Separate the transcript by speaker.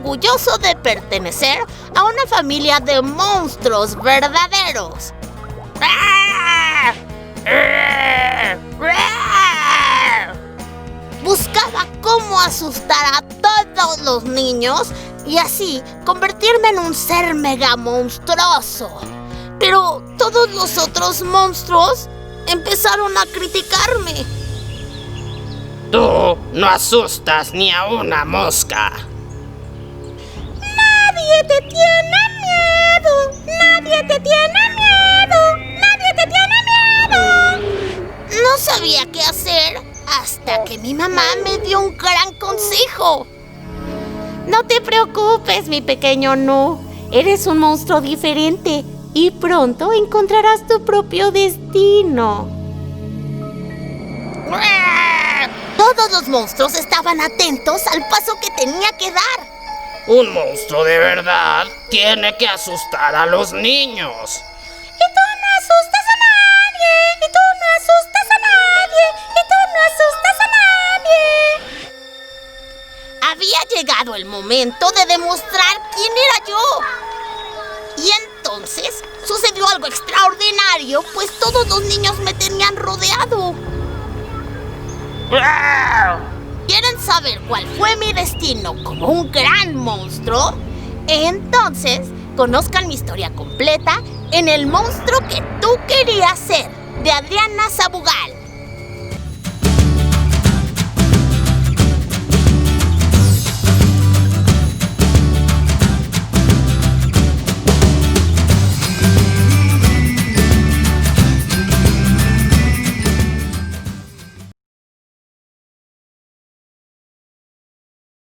Speaker 1: orgulloso de pertenecer a una familia de monstruos verdaderos. Buscaba cómo asustar a todos los niños y así convertirme en un ser mega monstruoso. Pero todos los otros monstruos empezaron a criticarme.
Speaker 2: Tú no asustas ni a una mosca.
Speaker 1: ¡Nadie te tiene miedo! ¡Nadie te tiene miedo! ¡Nadie te tiene miedo! No sabía qué hacer hasta que mi mamá me dio un gran consejo. No te preocupes, mi pequeño Nu. Eres un monstruo diferente y pronto encontrarás tu propio destino. Todos los monstruos estaban atentos al paso que tenía que dar.
Speaker 2: Un monstruo de verdad tiene que asustar a los niños.
Speaker 1: Y tú no asustas a nadie. Y tú no asustas a nadie. Y tú no asustas a nadie. Había llegado el momento de demostrar quién era yo. Y entonces sucedió algo extraordinario, pues todos los niños me tenían rodeado. ¿Quieren saber cuál fue mi destino como un gran monstruo? Entonces, conozcan mi historia completa en El monstruo que tú querías ser, de Adriana Sabugal.